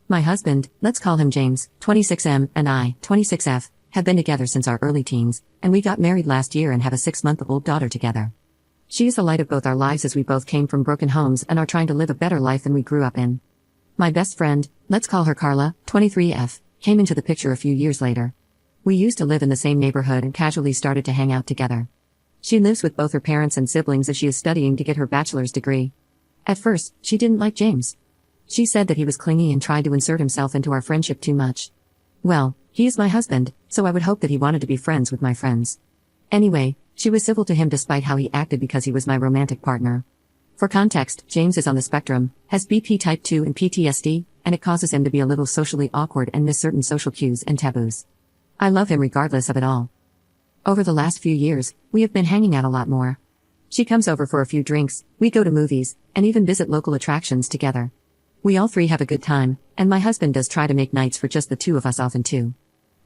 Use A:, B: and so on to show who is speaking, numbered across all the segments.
A: My husband, let's call him James, 26M, and I, 26F, have been together since our early teens, and we got married last year and have a 6-month-old daughter together. She is the light of both our lives as we both came from broken homes and are trying to live a better life than we grew up in. My best friend, let's call her Carla, 23F, came into the picture a few years later. We used to live in the same neighborhood and casually started to hang out together. She lives with both her parents and siblings as she is studying to get her bachelor's degree. At first, she didn't like James. She said that he was clingy and tried to insert himself into our friendship too much. Well, he is my husband, so I would hope that he wanted to be friends with my friends. Anyway, she was civil to him despite how he acted because he was my romantic partner. For context, James is on the spectrum, has BP type 2 and PTSD, and it causes him to be a little socially awkward and miss certain social cues and taboos. I love him regardless of it all. Over the last few years, we have been hanging out a lot more. She comes over for a few drinks, we go to movies, and even visit local attractions together. We all three have a good time, and my husband does try to make nights for just the two of us often too.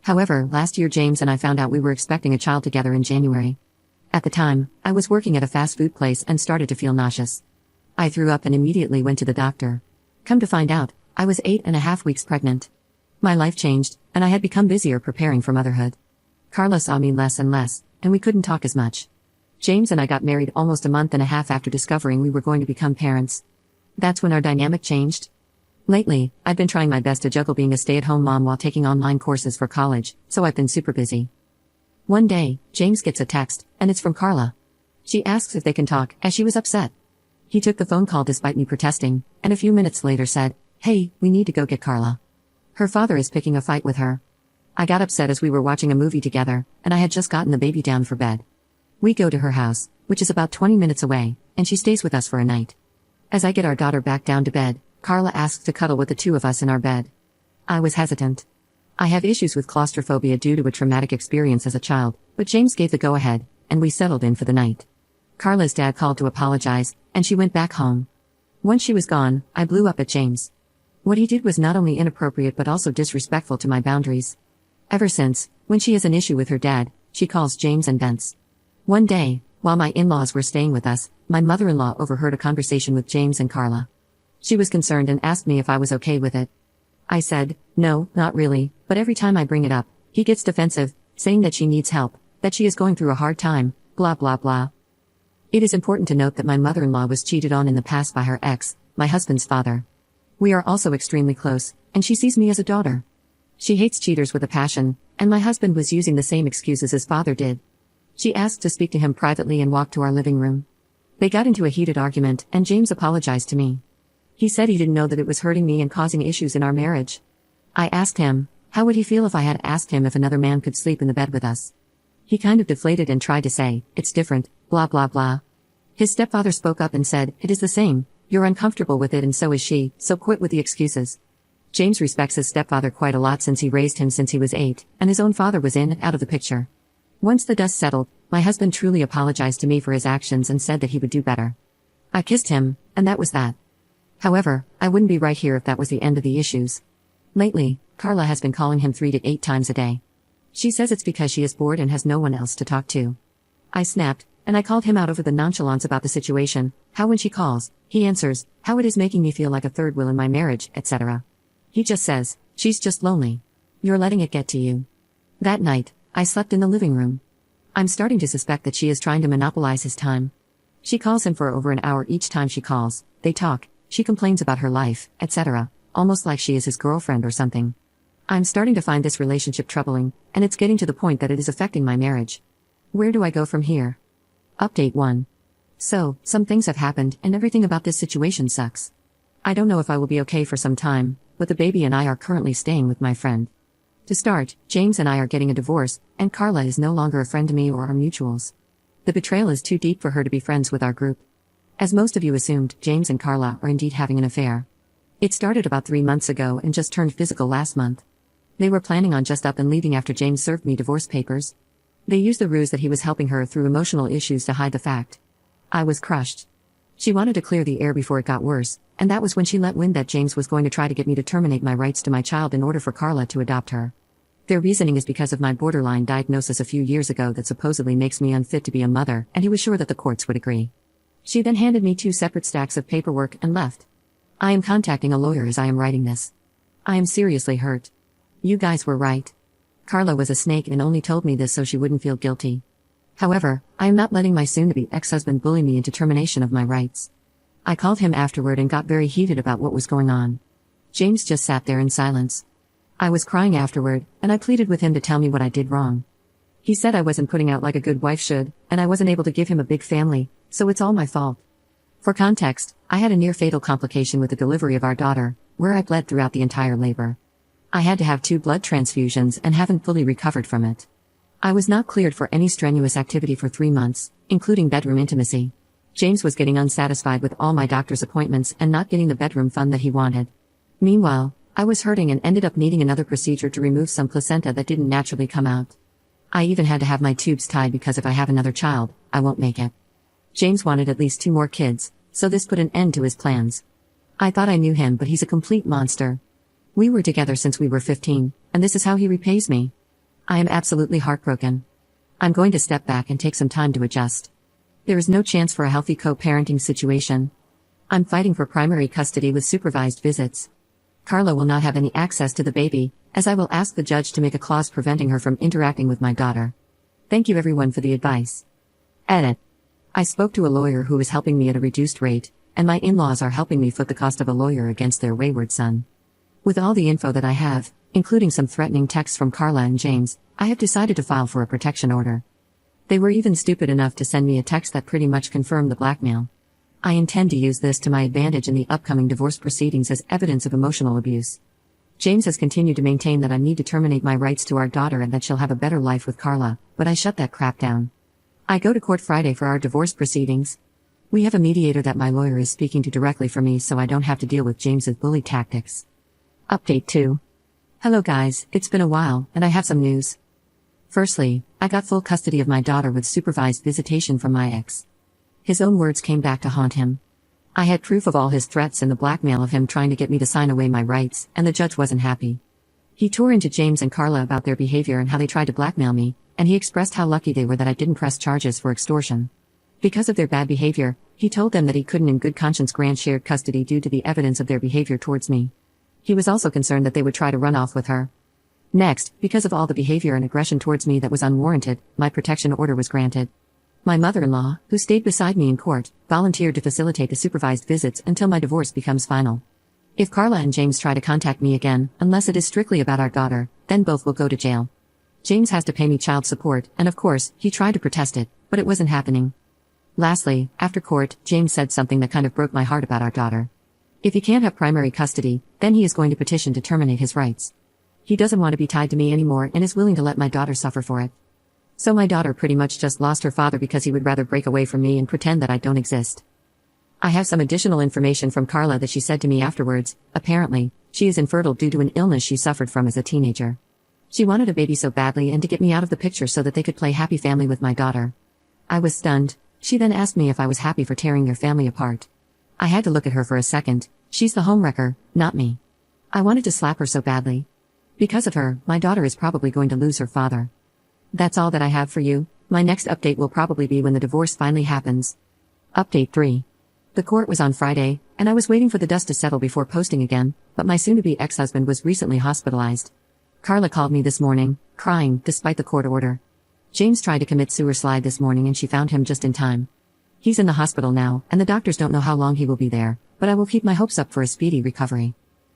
A: However, last year James and I found out we were expecting a child together in January. At the time, I was working at a fast food place and started to feel nauseous. I threw up and immediately went to the doctor. Come to find out, I was 8.5 weeks pregnant. My life changed, and I had become busier preparing for motherhood. Carla saw me less and less, and we couldn't talk as much. James and I got married almost a month and a half after discovering we were going to become parents. That's when our dynamic changed. Lately, I've been trying my best to juggle being a stay-at-home mom while taking online courses for college, so I've been super busy. One day, James gets a text, and it's from Carla. She asks if they can talk, as she was upset. He took the phone call despite me protesting, and a few minutes later said, "Hey, we need to go get Carla. Her father is picking a fight with her." I got upset as we were watching a movie together, and I had just gotten the baby down for bed. We go to her house, which is about 20 minutes away, and she stays with us for a night. As I get our daughter back down to bed, Carla asks to cuddle with the two of us in our bed. I was hesitant. I have issues with claustrophobia due to a traumatic experience as a child, but James gave the go-ahead, and we settled in for the night. Carla's dad called to apologize, and she went back home. Once she was gone, I blew up at James. What he did was not only inappropriate but also disrespectful to my boundaries. Ever since, when she has an issue with her dad, she calls James and vents. One day, while my in-laws were staying with us, my mother-in-law overheard a conversation with James and Carla. She was concerned and asked me if I was okay with it. I said, "No, not really, but every time I bring it up, he gets defensive, saying that she needs help, that she is going through a hard time, blah blah blah." It is important to note that my mother-in-law was cheated on in the past by her ex, my husband's father. We are also extremely close, and she sees me as a daughter. She hates cheaters with a passion, and my husband was using the same excuses his father did. She asked to speak to him privately and walked to our living room. They got into a heated argument, and James apologized to me. He said he didn't know that it was hurting me and causing issues in our marriage. I asked him, how would he feel if I had asked him if another man could sleep in the bed with us? He kind of deflated and tried to say, "It's different, blah blah blah." His stepfather spoke up and said, "It is the same, you're uncomfortable with it and so is she, so quit with the excuses." James respects his stepfather quite a lot since he raised him since he was 8, and his own father was in and out of the picture. Once the dust settled, my husband truly apologized to me for his actions and said that he would do better. I kissed him, and that was that. However, I wouldn't be right here if that was the end of the issues. Lately, Carla has been calling him 3 to 8 times a day. She says it's because she is bored and has no one else to talk to. I snapped, and I called him out over the nonchalance about the situation, how when she calls, he answers, how it is making me feel like a third wheel in my marriage, etc. He just says, "She's just lonely. You're letting it get to you." That night, I slept in the living room. I'm starting to suspect that she is trying to monopolize his time. She calls him for over an hour each time she calls, they talk, she complains about her life, etc., almost like she is his girlfriend or something. I'm starting to find this relationship troubling, and it's getting to the point that it is affecting my marriage. Where do I go from here? Update 1. So, some things have happened, and everything about this situation sucks. I don't know if I will be okay for some time, but the baby and I are currently staying with my friend. To start, James and I are getting a divorce, and Carla is no longer a friend to me or our mutuals. The betrayal is too deep for her to be friends with our group. As most of you assumed, James and Carla are indeed having an affair. It started about 3 months ago and just turned physical last month. They were planning on just up and leaving after James served me divorce papers. They used the ruse that he was helping her through emotional issues to hide the fact. I was crushed. She wanted to clear the air before it got worse, and that was when she let wind that James was going to try to get me to terminate my rights to my child in order for Carla to adopt her. Their reasoning is because of my borderline diagnosis a few years ago that supposedly makes me unfit to be a mother, and he was sure that the courts would agree. She then handed me 2 separate stacks of paperwork and left. I am contacting a lawyer as I am writing this. I am seriously hurt. You guys were right. Carla was a snake and only told me this so she wouldn't feel guilty. However, I am not letting my soon-to-be ex-husband bully me into termination of my rights. I called him afterward and got very heated about what was going on. James just sat there in silence. I was crying afterward, and I pleaded with him to tell me what I did wrong. He said I wasn't putting out like a good wife should, and I wasn't able to give him a big family, so it's all my fault. For context, I had a near-fatal complication with the delivery of our daughter, where I bled throughout the entire labor. I had to have 2 blood transfusions and haven't fully recovered from it. I was not cleared for any strenuous activity for 3 months, including bedroom intimacy. James was getting unsatisfied with all my doctor's appointments and not getting the bedroom fun that he wanted. Meanwhile, I was hurting and ended up needing another procedure to remove some placenta that didn't naturally come out. I even had to have my tubes tied because if I have another child, I won't make it. James wanted at least 2 more kids, so this put an end to his plans. I thought I knew him, but he's a complete monster. We were together since we were 15, and this is how he repays me. I am absolutely heartbroken. I'm going to step back and take some time to adjust. There is no chance for a healthy co-parenting situation. I'm fighting for primary custody with supervised visits. Carla will not have any access to the baby, as I will ask the judge to make a clause preventing her from interacting with my daughter. Thank you everyone for the advice. Edit. I spoke to a lawyer who is helping me at a reduced rate, and my in-laws are helping me foot the cost of a lawyer against their wayward son. With all the info that I have, including some threatening texts from Carla and James, I have decided to file for a protection order. They were even stupid enough to send me a text that pretty much confirmed the blackmail. I intend to use this to my advantage in the upcoming divorce proceedings as evidence of emotional abuse. James has continued to maintain that I need to terminate my rights to our daughter and that she'll have a better life with Carla, but I shut that crap down. I go to court Friday for our divorce proceedings. We have a mediator that my lawyer is speaking to directly for me so I don't have to deal with James's bully tactics. Update 2. Hello guys, it's been a while, and I have some news. Firstly, I got full custody of my daughter with supervised visitation from my ex. His own words came back to haunt him. I had proof of all his threats and the blackmail of him trying to get me to sign away my rights, and the judge wasn't happy. He tore into James and Carla about their behavior and how they tried to blackmail me, and he expressed how lucky they were that I didn't press charges for extortion. Because of their bad behavior, he told them that he couldn't in good conscience grant shared custody due to the evidence of their behavior towards me. He was also concerned that they would try to run off with her. Next, because of all the behavior and aggression towards me that was unwarranted, my protection order was granted. My mother-in-law, who stayed beside me in court, volunteered to facilitate the supervised visits until my divorce becomes final. If Carla and James try to contact me again, unless it is strictly about our daughter, then both will go to jail. James has to pay me child support, and of course, he tried to protest it, but it wasn't happening. Lastly, after court, James said something that kind of broke my heart about our daughter. If he can't have primary custody, then he is going to petition to terminate his rights. He doesn't want to be tied to me anymore and is willing to let my daughter suffer for it. So my daughter pretty much just lost her father because he would rather break away from me and pretend that I don't exist. I have some additional information from Carla that she said to me afterwards. Apparently, she is infertile due to an illness she suffered from as a teenager. She wanted a baby so badly and to get me out of the picture so that they could play happy family with my daughter. I was stunned. She then asked me if I was happy for tearing their family apart. I had to look at her for a second. She's the homewrecker, not me. I wanted to slap her so badly. Because of her, my daughter is probably going to lose her father. That's all that I have for you. My next update will probably be when the divorce finally happens. Update 3. The court was on Friday, and I was waiting for the dust to settle before posting again, but my soon-to-be ex-husband was recently hospitalized. Carla called me this morning, crying, despite the court order. James tried to commit suicide this morning and she found him just in time. He's in the hospital now, and the doctors don't know how long he will be there, but I will keep my hopes up for a speedy recovery.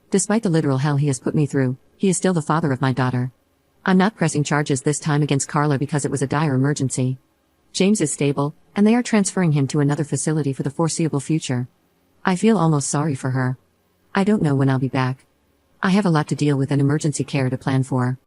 A: Despite the literal hell he has put me through, he is still the father of my daughter. I'm not pressing charges this time against Carla because it was a dire emergency. James is stable, and they are transferring him to another facility for the foreseeable future. I feel almost sorry for her. I don't know when I'll be back. I have a lot to deal with and emergency care to plan for.